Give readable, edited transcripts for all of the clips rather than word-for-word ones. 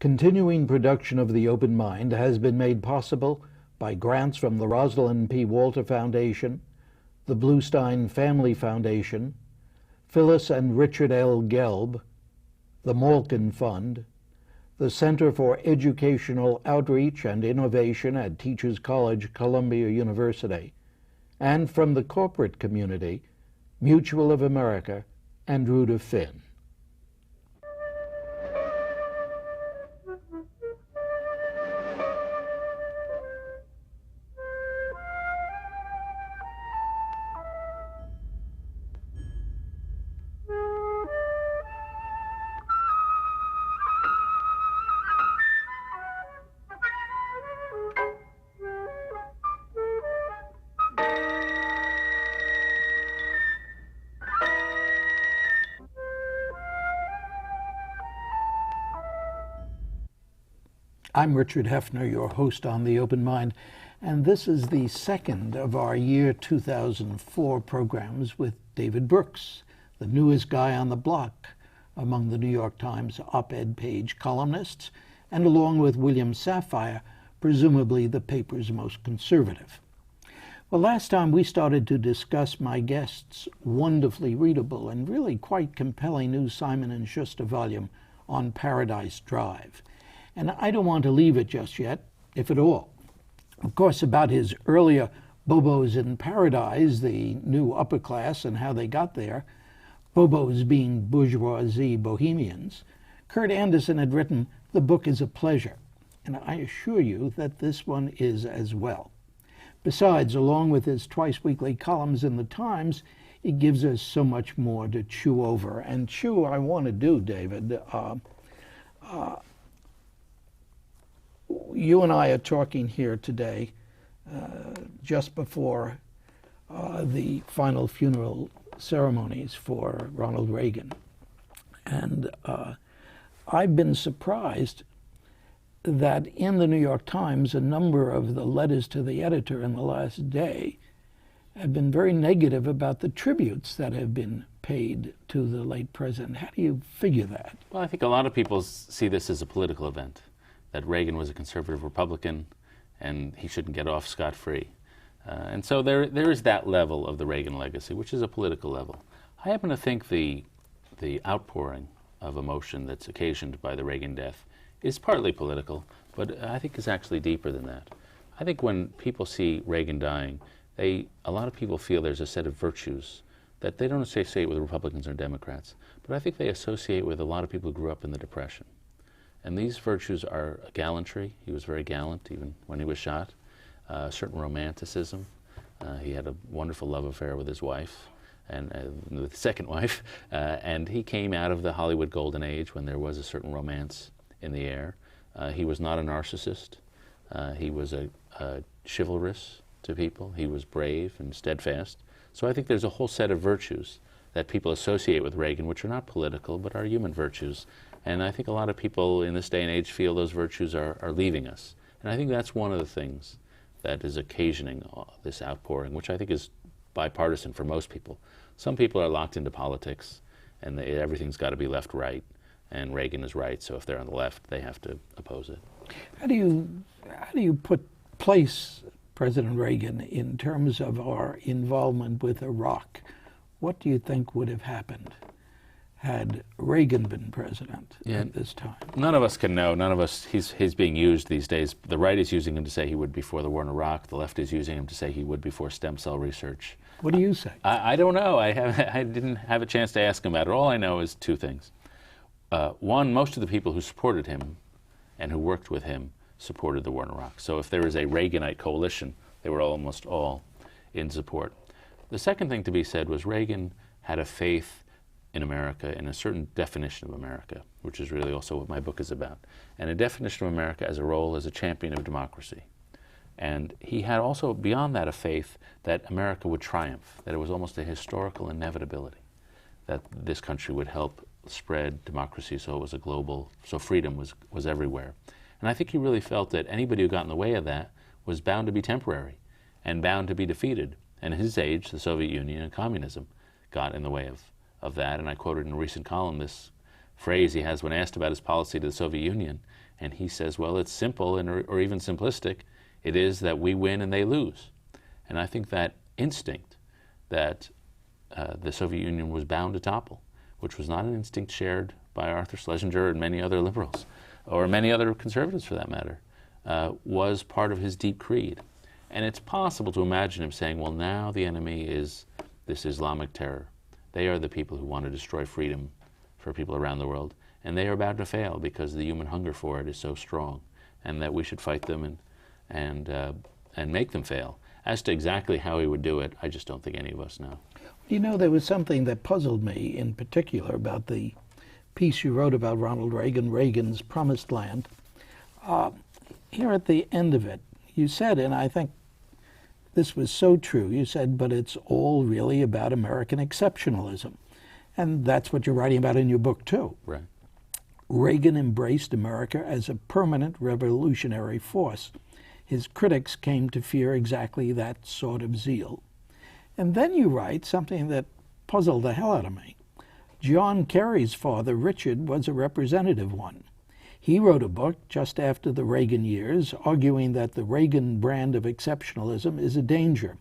Continuing production of The Open Mind has been made possible by grants from the Rosalind P. Walter Foundation, the Bluestein Family Foundation, Phyllis and Richard L. Gelb, the Malkin Fund, the Center for Educational Outreach and Innovation at Teachers College, Columbia University, and from the corporate community, Mutual of America and Rudolph Finn. I'm Richard Heffner, your host on The Open Mind, and this is the second of our year 2004 programs with David Brooks, the newest guy on the block among the New York Times OpEd Page columnists, and along with William Safire, presumably the paper's most conservative. Well, last time we started to discuss my guest's wonderfully readable and really quite compelling new Simon & Schuster volume on Paradise Drive. And I don't want to leave it just yet, if at all. Of course, about his earlier Bobos in Paradise, the new upper class and how they got there, Bobos being bourgeoisie bohemians, Kurt Andersen had written, "The book is a pleasure," and I assure you that this one is as well. Besides, along with his twice-weekly columns in the Times, it gives us so much more to chew over. And chew I want to do, David. You and I are talking here today just before the final funeral ceremonies for Ronald Reagan. And I've been surprised that in the New York Times, a number of the letters to the editor in the last day have been very negative about the tributes that have been paid to the late president. How do you figure that? Well, I think a lot of people see this as a political event, that Reagan was a conservative Republican and he shouldn't get off scot-free. And so there is that level of the Reagan legacy, which is a political level. I happen to think the outpouring of emotion that's occasioned by the Reagan death is partly political, but I think is actually deeper than that. I think when people see Reagan dying, a lot of people feel there's a set of virtues that they don't associate with Republicans or Democrats, but I think they associate with a lot of people who grew up in the Depression. And these virtues are gallantry. He was very gallant even when he was shot. Certain romanticism. He had a wonderful love affair with his wife, and with the second wife. And he came out of the Hollywood golden age when there was a certain romance in the air. He was not a narcissist. He was a chivalrous to people. He was brave and steadfast. So I think there's a whole set of virtues that people associate with Reagan, which are not political, but are human virtues. And I think a lot of people in this day and age feel those virtues are leaving us. And I think that's one of the things that is occasioning this outpouring, which I think is bipartisan for most people. Some people are locked into politics, and everything's got to be left-right, and Reagan is right, so if they're on the left, they have to oppose it. How do you place President Reagan in terms of our involvement with Iraq? What do you think would have happened had Reagan been president at this time? None of us can know. None of us. He's being used these days. The right is using him to say he would before the war in Iraq. The left is using him to say he would before stem cell research. What do you say? I don't know. I didn't have a chance to ask him about it. All I know is two things. One, most of the people who supported him and who worked with him supported the war in Iraq. So if there is a Reaganite coalition, they were almost all in support. The second thing to be said was Reagan had a faith in America, in a certain definition of America, which is really also what my book is about, and a definition of America as a role as a champion of democracy. And he had also, beyond that, a faith that America would triumph, that it was almost a historical inevitability, that this country would help spread democracy so it was a global, so freedom was everywhere. And I think he really felt that anybody who got in the way of that was bound to be temporary and bound to be defeated. And in his age, the Soviet Union and communism got in the way of that. And I quoted in a recent column this phrase he has when asked about his policy to the Soviet Union. And he says, well, it's simple or even simplistic. It is that we win and they lose. And I think that instinct that the Soviet Union was bound to topple, which was not an instinct shared by Arthur Schlesinger and many other liberals, or many other conservatives for that matter, was part of his deep creed. And it's possible to imagine him saying, well, now the enemy is this Islamic terror. They are the people who want to destroy freedom for people around the world, and they are about to fail because the human hunger for it is so strong, and that we should fight them and make them fail. As to exactly how he would do it, I just don't think any of us know. You know, there was something that puzzled me in particular about the piece you wrote about Ronald Reagan, Reagan's Promised Land. Here at the end of it, you said, and I think this was so true, you said, but it's all really about American exceptionalism. And that's what you're writing about in your book, too. Right. Reagan embraced America as a permanent revolutionary force. His critics came to fear exactly that sort of zeal. And then you write something that puzzled the hell out of me. John Kerry's father, Richard, was a representative one. He wrote a book just after the Reagan years, arguing that the Reagan brand of exceptionalism is a danger.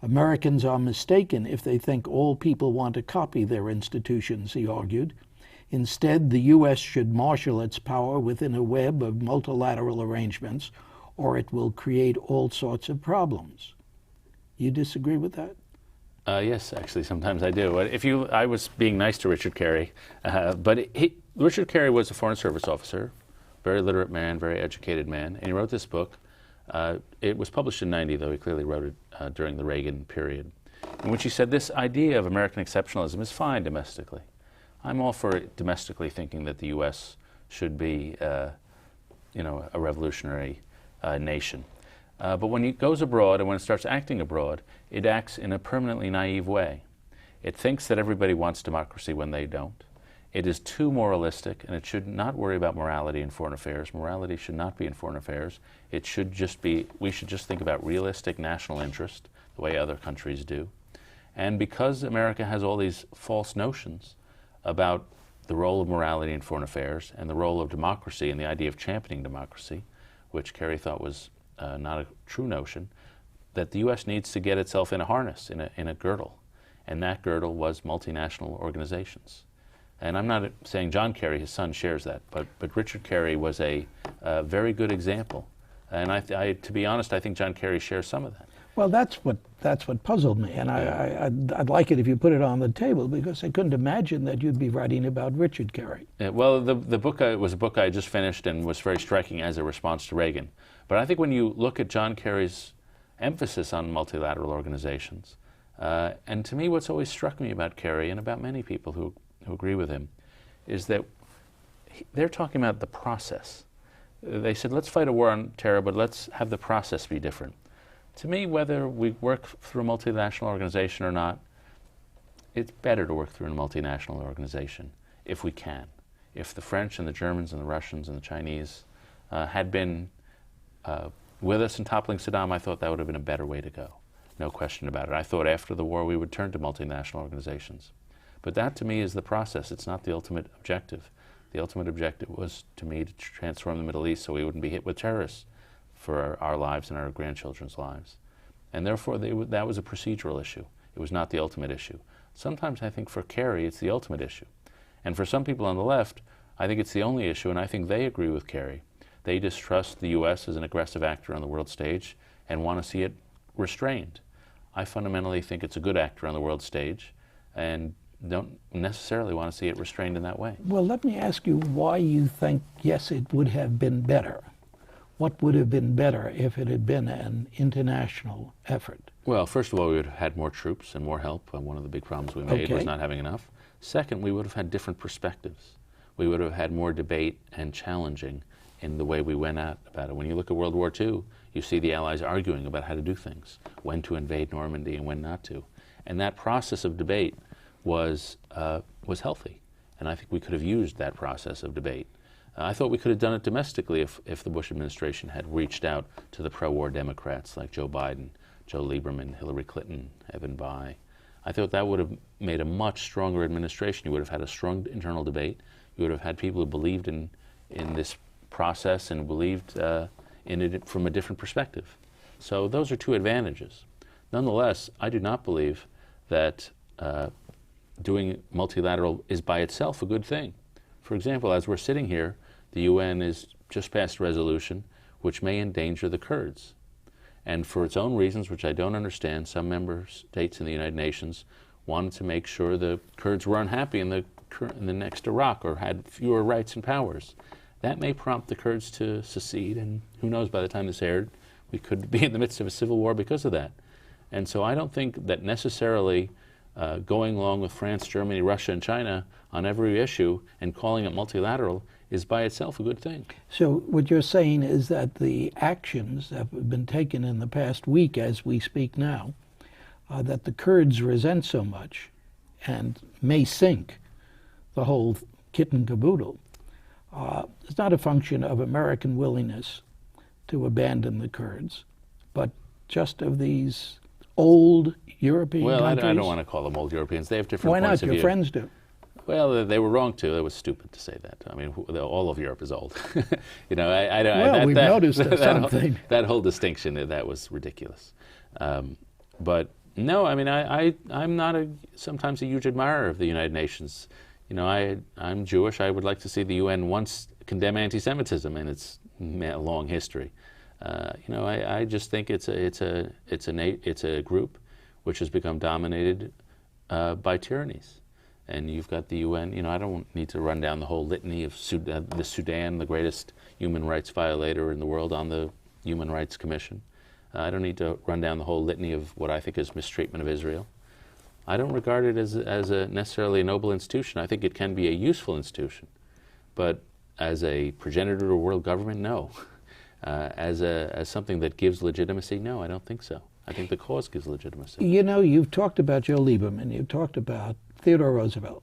Americans are mistaken if they think all people want to copy their institutions, he argued. Instead, the U.S. should marshal its power within a web of multilateral arrangements, or it will create all sorts of problems. You disagree with that? Yes, actually, sometimes I do. I was being nice to Richard Carey, but Richard Carey was a Foreign Service officer, very literate man, very educated man, and he wrote this book. It was published in '90, though he clearly wrote it during the Reagan period, in which he said this idea of American exceptionalism is fine domestically. I'm all for it domestically, thinking that the U.S. should be, a revolutionary nation. But when it goes abroad and when it starts acting abroad, it acts in a permanently naive way. It thinks that everybody wants democracy when they don't. It is too moralistic, and it should not worry about morality in foreign affairs. Morality should not be in foreign affairs. We should just think about realistic national interest, the way other countries do. And because America has all these false notions about the role of morality in foreign affairs and the role of democracy and the idea of championing democracy, which Kerry thought was not a true notion, that the U.S. needs to get itself in a harness, in a girdle. And that girdle was multinational organizations. And I'm not saying John Kerry, his son, shares that, but Richard Carey was a very good example. And to be honest, I think John Kerry shares some of that. Well, that's what puzzled me, and I'd like it if you put it on the table, because I couldn't imagine that you'd be writing about Richard Carey. Yeah, well, the book was a book I just finished and was very striking as a response to Reagan. But I think when you look at John Kerry's emphasis on multilateral organizations, and to me what's always struck me about Kerry and about many people who agree with him is that they're talking about the process. They said, let's fight a war on terror, but let's have the process be different. To me, whether we work through a multinational organization or not, it's better to work through a multinational organization if we can. If the French and the Germans and the Russians and the Chinese had been with us in toppling Saddam, I thought that would have been a better way to go. No question about it. I thought after the war we would turn to multinational organizations. But that to me is the process. It's not the ultimate objective. The ultimate objective was, to me, to transform the Middle East so we wouldn't be hit with terrorists for our lives and our grandchildren's lives. And therefore, that was a procedural issue. It was not the ultimate issue. Sometimes I think for Kerry, it's the ultimate issue. And for some people on the left, I think it's the only issue, and I think they agree with Kerry. They distrust the U.S. as an aggressive actor on the world stage and want to see it restrained. I fundamentally think it's a good actor on the world stage and don't necessarily want to see it restrained in that way. Well, let me ask you why you think, yes, it would have been better. What would have been better if it had been an international effort? Well, first of all, we would have had more troops and more help. One of the big problems we made was not having enough. Second, we would have had different perspectives. We would have had more debate and challenging in the way we went about it. When you look at World War II, you see the Allies arguing about how to do things, when to invade Normandy and when not to. And that process of debate was healthy. And I think we could have used that process of debate. I thought we could have done it domestically if the Bush administration had reached out to the pro-war Democrats like Joe Biden, Joe Lieberman, Hillary Clinton, Evan Bayh. I thought that would have made a much stronger administration. You would have had a strong internal debate. You We would have had people who believed in this process and believed in it from a different perspective. So those are two advantages. Nonetheless, I do not believe that doing multilateral is by itself a good thing. For example, as we're sitting here, the UN has just passed a resolution which may endanger the Kurds. And for its own reasons, which I don't understand, some member states in the United Nations wanted to make sure the Kurds were unhappy in the next Iraq or had fewer rights and powers. That may prompt the Kurds to secede, and who knows, by the time this aired, we could be in the midst of a civil war because of that. And so I don't think that necessarily going along with France, Germany, Russia, and China on every issue and calling it multilateral is by itself a good thing. So what you're saying is that the actions that have been taken in the past week as we speak now, that the Kurds resent so much and may sink the whole kit and caboodle, is not a function of American willingness to abandon the Kurds, but just of these old European countries? Well, I don't want to call them old Europeans. They have different points of view. Why not? Your friends do. Well, they were wrong too. It was stupid to say that. I mean, all of Europe is old. You know, I don't. Well, we've noticed something. That whole distinction, that was ridiculous. But no, I mean, I'm not sometimes a huge admirer of the United Nations. You know, I'm Jewish. I would like to see the UN once condemn anti-Semitism in its long history. You know, I just think it's a group which has become dominated by tyrannies. And you've got the UN. You know, I don't need to run down the whole litany of the Sudan, the greatest human rights violator in the world on the Human Rights Commission. I don't need to run down the whole litany of what I think is mistreatment of Israel. I don't regard it as a necessarily a noble institution. I think it can be a useful institution, but as a progenitor of world government, no. As something that gives legitimacy, no, I don't think so. I think the cause gives legitimacy. You know, you've talked about Joe Lieberman, you've talked about Theodore Roosevelt,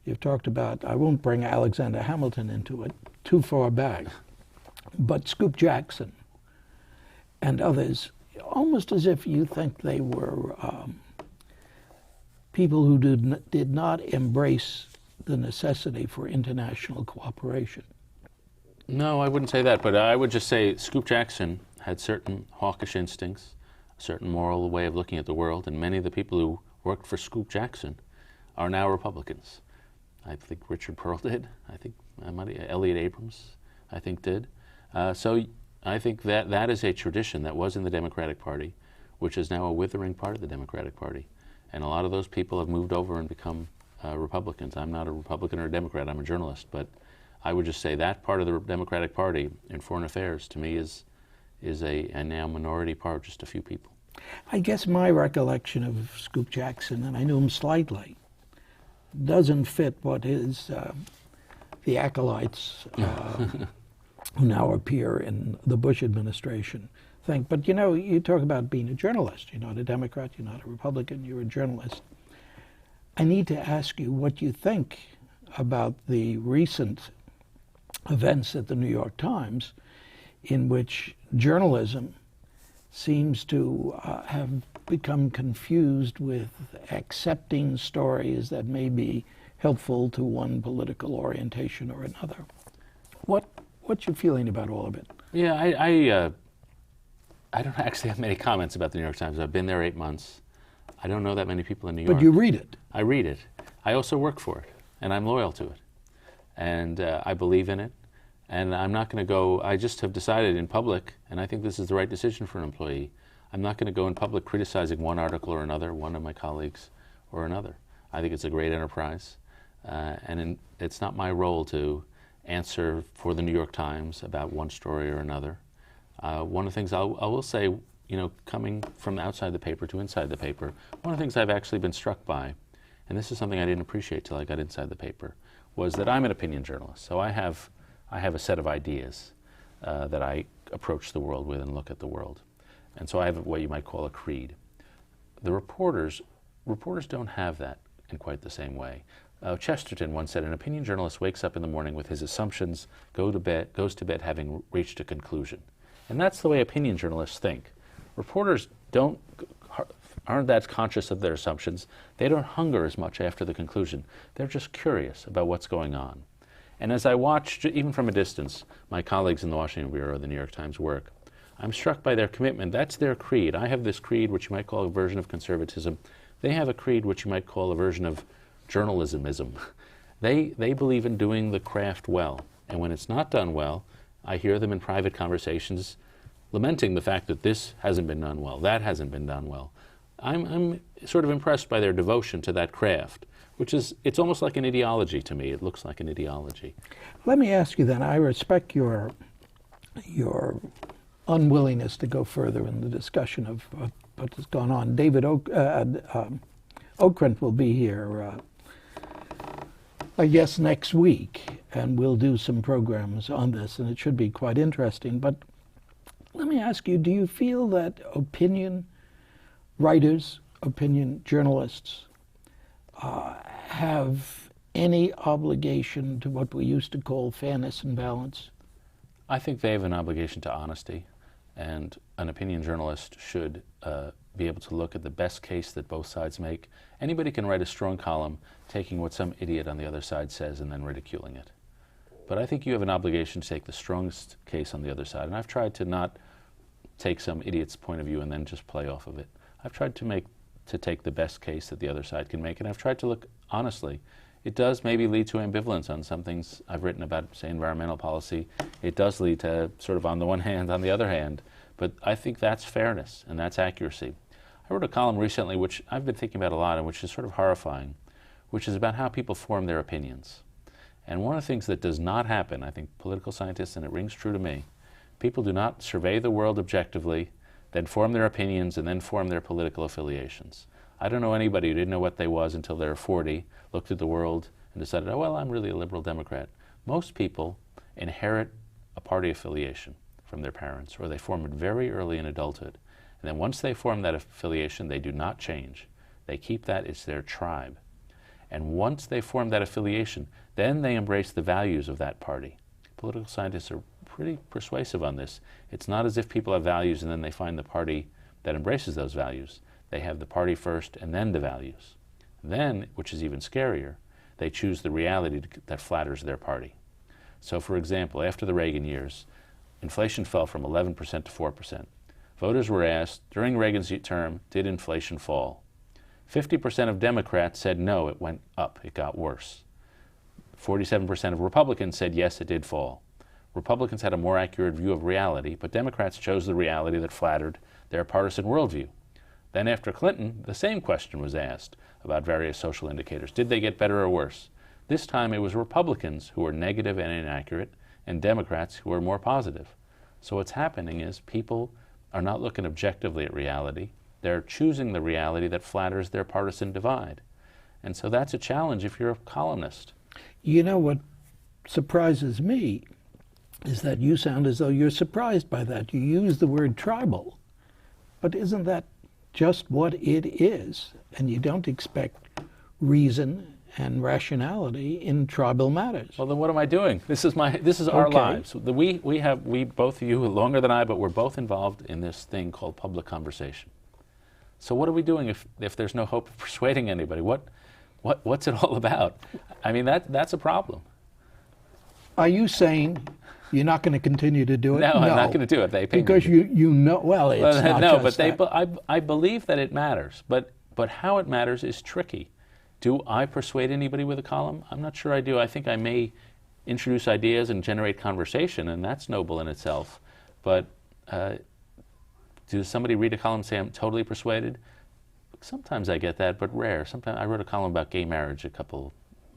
you've talked about, I won't bring Alexander Hamilton into it, too far back, but Scoop Jackson and others, almost as if you think they were people who did not embrace the necessity for international cooperation. No, I wouldn't say that, but I would just say Scoop Jackson had certain hawkish instincts, a certain moral way of looking at the world, and many of the people who worked for Scoop Jackson are now Republicans. I think Richard Pearl did. I think Elliot Abrams, I think, did. So I think that is a tradition that was in the Democratic Party, which is now a withering part of the Democratic Party. And a lot of those people have moved over and become Republicans. I'm not a Republican or a Democrat, I'm a journalist, but I would just say that part of the Democratic Party in foreign affairs, to me, is a now minority part, just a few people. I guess my recollection of Scoop Jackson, and I knew him slightly, doesn't fit what is the acolytes who now appear in the Bush administration think. But you know, you talk about being a journalist. You're not a Democrat, you're not a Republican, you're a journalist. I need to ask you what you think about the recent events at the New York Times in which journalism seems to have become confused with accepting stories that may be helpful to one political orientation or another. What's your feeling about all of it? Yeah, I don't actually have many comments about the New York Times. I've been there 8 months. I don't know that many people in New York. But you read it. I read it. I also work for it, and I'm loyal to it. And I believe in it. And I'm not going to go, I just have decided in public, and I think this is the right decision for an employee, I'm not going to go in public criticizing one article or another, one of my colleagues or another. I think it's a great enterprise. It's not my role to answer for the New York Times about one story or another. One of the things I will say, you know, coming from outside the paper to inside the paper, one of the things I've actually been struck by, and this is something I didn't appreciate till I got inside the paper, was that I'm an opinion journalist. So I have a set of ideas that I approach the world with and look at the world. And so I have what you might call a creed. The reporters don't have that in quite the same way. Chesterton once said, an opinion journalist wakes up in the morning with his assumptions, goes to bed having reached a conclusion. And that's the way opinion journalists think. Reporters aren't that conscious of their assumptions. They don't hunger as much after the conclusion. They're just curious about what's going on. And as I watch, even from a distance, my colleagues in the Washington Bureau of the New York Times work, I'm struck by their commitment. That's their creed. I have this creed, which you might call a version of conservatism. They have a creed, which you might call a version of journalismism. They believe in doing the craft well. And when it's not done well, I hear them in private conversations lamenting the fact that this hasn't been done well, that hasn't been done well. I'm sort of impressed by their devotion to that craft, which is, it's almost like an ideology to me. It looks like an ideology. Let me ask you then, I respect your unwillingness to go further in the discussion of what has gone on. David Okrent will be here, I guess, next week, and we'll do some programs on this, and it should be quite interesting. But let me ask you, do you feel that opinion writers, opinion journalists, have any obligation to what we used to call fairness and balance? I think they have an obligation to honesty, and an opinion journalist should be able to look at the best case that both sides make. Anybody can write a strong column taking what some idiot on the other side says and then ridiculing it. But I think you have an obligation to take the strongest case on the other side, and I've tried to not take some idiot's point of view and then just play off of it. I've tried to take the best case that the other side can make, and I've tried to look honestly. It does maybe lead to ambivalence on some things I've written about, say, environmental policy. It does lead to sort of on the one hand, on the other hand. But I think that's fairness and that's accuracy. I wrote a column recently, which I've been thinking about a lot and which is sort of horrifying, which is about how people form their opinions. And one of the things that does not happen, I think political scientists, and it rings true to me, people do not survey the world objectively, then form their opinions, and then form their political affiliations. I don't know anybody who didn't know what they was until they were 40, looked at the world, and decided, oh, well, I'm really a liberal Democrat. Most people inherit a party affiliation from their parents, or they form it very early in adulthood. And then once they form that affiliation, they do not change. They keep that, it's their tribe. And once they form that affiliation, then they embrace the values of that party. Political scientists are pretty persuasive on this. It's not as if people have values and then they find the party that embraces those values. They have the party first and then the values. Then, which is even scarier, they choose the reality that flatters their party. So for example, after the Reagan years, inflation fell from 11% to 4%. Voters were asked, during Reagan's term, did inflation fall? 50% of Democrats said no, it went up, it got worse. 47% of Republicans said yes, it did fall. Republicans had a more accurate view of reality, but Democrats chose the reality that flattered their partisan worldview. Then after Clinton, the same question was asked about various social indicators. Did they get better or worse? This time it was Republicans who were negative and inaccurate, and Democrats who were more positive. So what's happening is people are not looking objectively at reality. They're choosing the reality that flatters their partisan divide. And so that's a challenge if you're a columnist. You know what surprises me is that you sound as though you're surprised by that. You use the word tribal, but isn't that just what it is? And you don't expect reason and rationality in tribal matters. Well, then what am I doing? This is our lives. We both of you are longer than I, but we're both involved in this thing called public conversation. So what are we doing if there's no hope of persuading anybody? What's it all about? I mean, that's a problem. Are you saying you're not going to continue to do it? No, I'm not going to do it. They pay because me. you know, well, it's not no, just but that. I believe that it matters. But how it matters is tricky. Do I persuade anybody with a column? I'm not sure I do. I think I may introduce ideas and generate conversation, and that's noble in itself. But does somebody read a column and say I'm totally persuaded? Sometimes I get that, but rare. Sometimes I wrote a column about gay marriage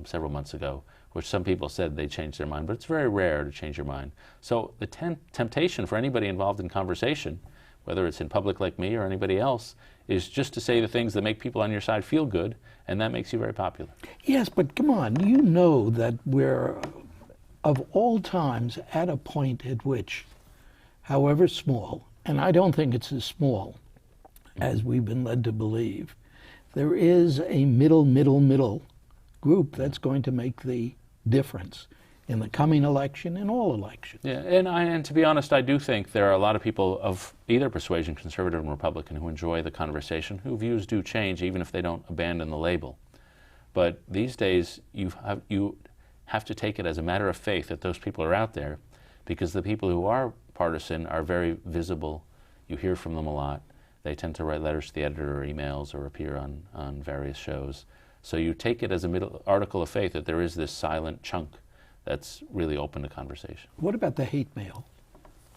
several months ago, which some people said they changed their mind, but it's very rare to change your mind. So the temptation for anybody involved in conversation, whether it's in public like me or anybody else, is just to say the things that make people on your side feel good, and that makes you very popular. Yes, but come on, you know that we're, of all times, at a point at which, however small, and I don't think it's as small as we've been led to believe, there is a middle group that's going to make the difference in the coming election and all elections. Yeah, and to be honest, I do think there are a lot of people of either persuasion, conservative and Republican, who enjoy the conversation, whose views do change even if they don't abandon the label. But these days, you have to take it as a matter of faith that those people are out there, because the people who are partisan are very visible. You hear from them a lot. They tend to write letters to the editor or emails or appear on various shows. So you take it as a middle article of faith that there is this silent chunk that's really open to conversation. What about the hate mail?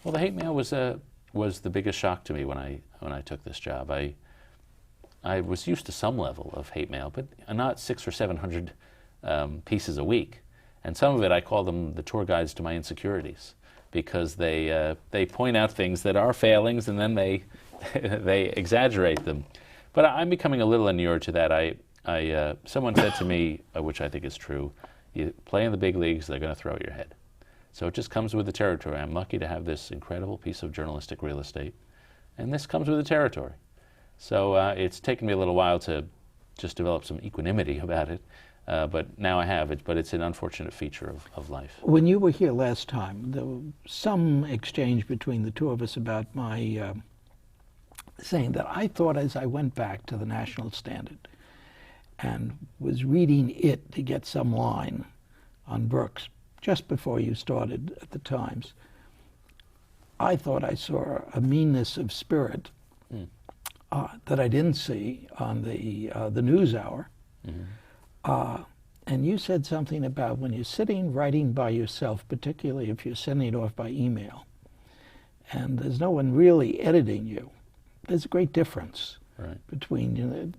Well, the hate mail was the biggest shock to me when I took this job. I was used to some level of hate mail, but not 600 or 700 pieces a week. And some of it, I call them the tour guides to my insecurities, because they point out things that are failings, and then they they exaggerate them. But I'm becoming a little inured to that. Someone said to me, which I think is true, you play in the big leagues, they're going to throw at your head. So it just comes with the territory. I'm lucky to have this incredible piece of journalistic real estate, and this comes with the territory. So it's taken me a little while to just develop some equanimity about it, but now I have it. But it's an unfortunate feature of life. When you were here last time, there was some exchange between the two of us about my saying that I thought, as I went back to the National Standard and was reading it to get some line on Brooks just before you started at the Times, I thought I saw a meanness of spirit that I didn't see on the NewsHour. Mm-hmm. And you said something about when you're sitting writing by yourself, particularly if you're sending it off by email, and there's no one really editing you, there's a great difference between,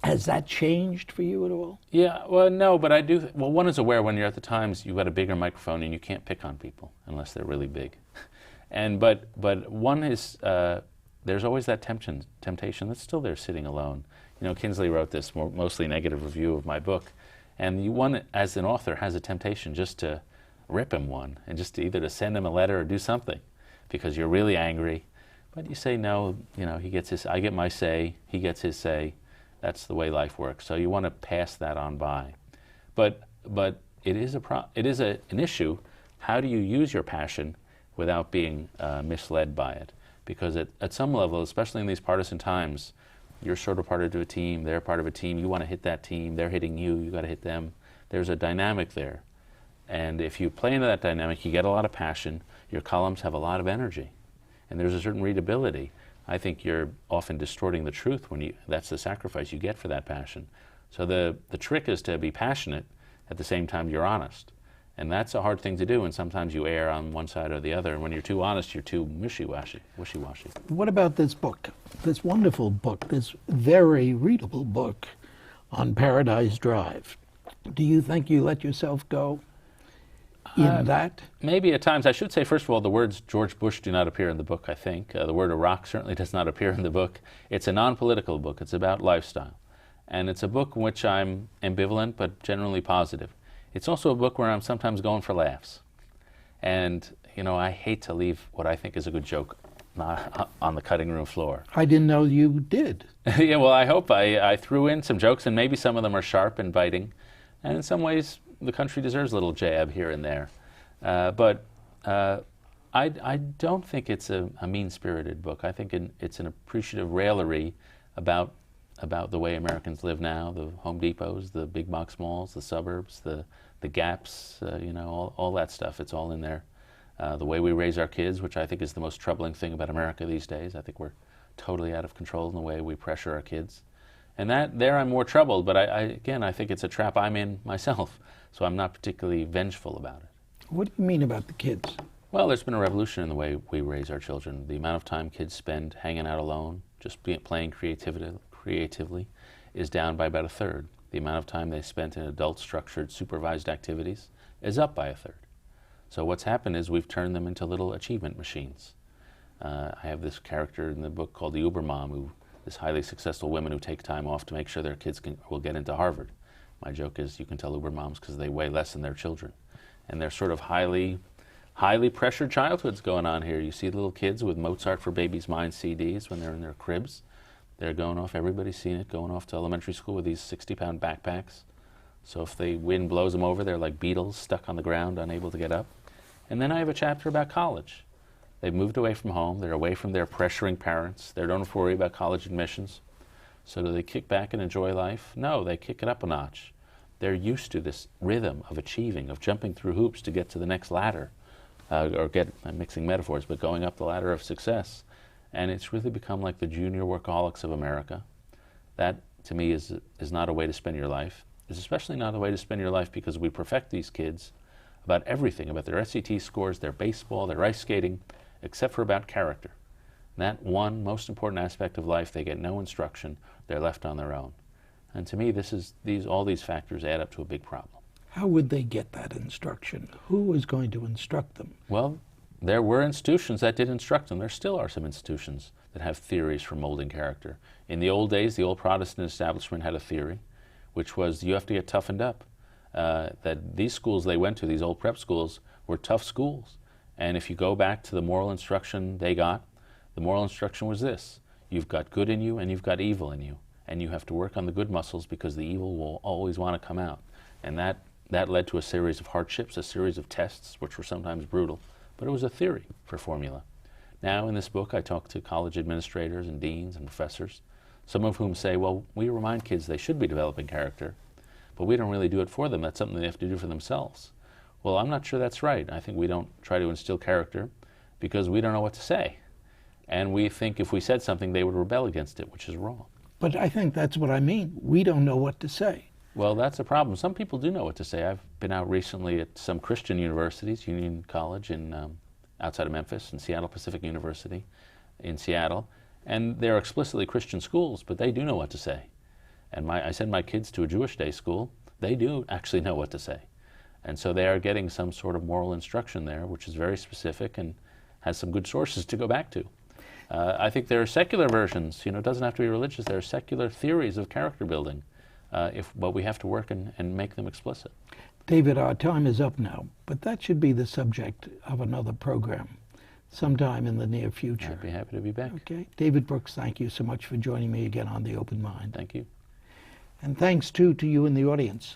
has that changed for you at all? Yeah, well, no, but I do. Well, one is aware when you're at the Times, you've got a bigger microphone and you can't pick on people unless they're really big. But one is, there's always that temptation that's still there sitting alone. You know, Kinsley wrote this mostly negative review of my book, and one, as an author, has a temptation just to rip him one, and just to either to send him a letter or do something, because you're really angry. But you say, no, you know, he gets his, I get my say, he gets his say. That's the way life works. So you want to pass that on by. But it is an issue. How do you use your passion without being misled by it? Because at some level, especially in these partisan times, you're sort of part of a team, they're part of a team, you want to hit that team, they're hitting you, you got to hit them. There's a dynamic there. And if you play into that dynamic, you get a lot of passion, your columns have a lot of energy, and there's a certain readability. I think you're often distorting the truth when that's the sacrifice you get for that passion. So the trick is to be passionate at the same time you're honest. And that's a hard thing to do, and sometimes you err on one side or the other, and when you're too honest, you're too wishy-washy. What about this book, this wonderful book, this very readable book on Paradise Drive? Do you think you let yourself go in that? Maybe at times. I should say, first of all, the words George Bush do not appear in the book, I think. The word Iraq certainly does not appear in the book. It's a non-political book. It's about lifestyle. And it's a book in which I'm ambivalent, but generally positive. It's also a book where I'm sometimes going for laughs. And, you know, I hate to leave what I think is a good joke on the cutting room floor. I didn't know you did. Yeah, well, I hope I threw in some jokes, and maybe some of them are sharp and biting. And in some ways, the country deserves a little jab here and there. But I don't think it's a mean-spirited book. I think it's an appreciative raillery about the way Americans live now, the Home Depots, the big box malls, the suburbs, the gaps, you know, all that stuff. It's all in there. The way we raise our kids, which I think is the most troubling thing about America these days. I think we're totally out of control in the way we pressure our kids. And there I'm more troubled, but again, I think it's a trap I'm in myself, so I'm not particularly vengeful about it. What do you mean about the kids? Well, there's been a revolution in the way we raise our children. The amount of time kids spend hanging out alone, just playing creatively, is down by about a third. The amount of time they spent in adult-structured, supervised activities is up by a third. So what's happened is we've turned them into little achievement machines. I have this character in the book called the Uber Mom, this highly successful women who take time off to make sure their kids will get into Harvard. My joke is you can tell Uber moms because they weigh less than their children. And they're sort of highly pressured childhoods going on here. You see little kids with Mozart for Babies' Mind CDs when they're in their cribs. They're going off, everybody's seen it, going off to elementary school with these 60-pound backpacks. So if the wind blows them over, they're like beetles stuck on the ground, unable to get up. And then I have a chapter about college. They've moved away from home. They're away from their pressuring parents. They don't have to worry about college admissions. So do they kick back and enjoy life? No, they kick it up a notch. they're used to this rhythm of achieving, of jumping through hoops to get to the next ladder, I'm mixing metaphors, but going up the ladder of success. And it's really become like the junior workaholics of America. That, to me, is not a way to spend your life. It's especially not a way to spend your life because we perfect these kids about everything, about their SAT scores, their baseball, their ice skating, except for about character. And that one most important aspect of life, they get no instruction, they're left on their own. And to me, all these factors add up to a big problem. How would they get that instruction? Who is going to instruct them? Well, there were institutions that did instruct them. There still are some institutions that have theories for molding character. In the old days, the old Protestant establishment had a theory, which was you have to get toughened up. That these schools they went to, these old prep schools, were tough schools. And if you go back to the moral instruction they got, the moral instruction was this: you've got good in you and you've got evil in you. And you have to work on the good muscles because the evil will always want to come out. And that led to a series of hardships, a series of tests, which were sometimes brutal. But it was a theory for formula. Now in this book I talk to college administrators and deans and professors, some of whom say, well, we remind kids they should be developing character, but we don't really do it for them. That's something they have to do for themselves. Well, I'm not sure that's right. I think we don't try to instill character because we don't know what to say. And we think if we said something, they would rebel against it, which is wrong. But I think that's what I mean. We don't know what to say. Well, that's a problem. Some people do know what to say. I've been out recently at some Christian universities, Union College outside of Memphis, and Seattle Pacific University in Seattle, and they're explicitly Christian schools, but they do know what to say. And I send my kids to a Jewish day school. They do actually know what to say. And so they are getting some sort of moral instruction there, which is very specific and has some good sources to go back to. I think there are secular versions. It doesn't have to be religious. There are secular theories of character building, but we have to work and make them explicit. David, our time is up now, but that should be the subject of another program sometime in the near future. I'd be happy to be back. Okay. David Brooks, thank you so much for joining me again on The Open Mind. Thank you. And thanks, too, to you in the audience.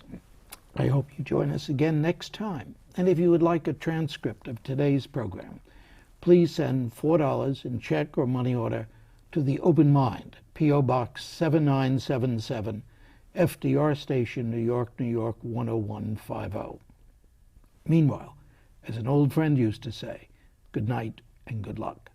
I hope you join us again next time. And if you would like a transcript of today's program, please send $4 in check or money order to The Open Mind, P.O. Box 7977, FDR Station, New York, New York 10150. Meanwhile, as an old friend used to say, good night and good luck.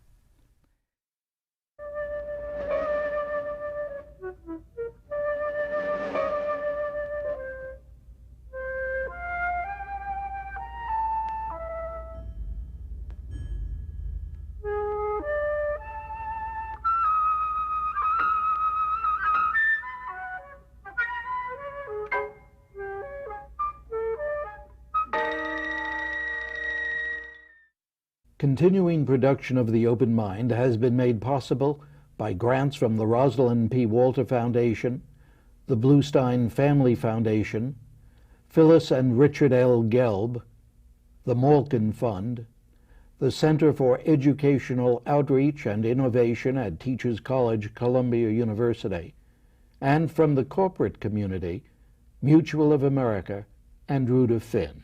Continuing production of The Open Mind has been made possible by grants from the Rosalind P. Walter Foundation, the Bluestein Family Foundation, Phyllis and Richard L. Gelb, the Malkin Fund, the Center for Educational Outreach and Innovation at Teachers College, Columbia University, and from the corporate community, Mutual of America and Rudolph Finn.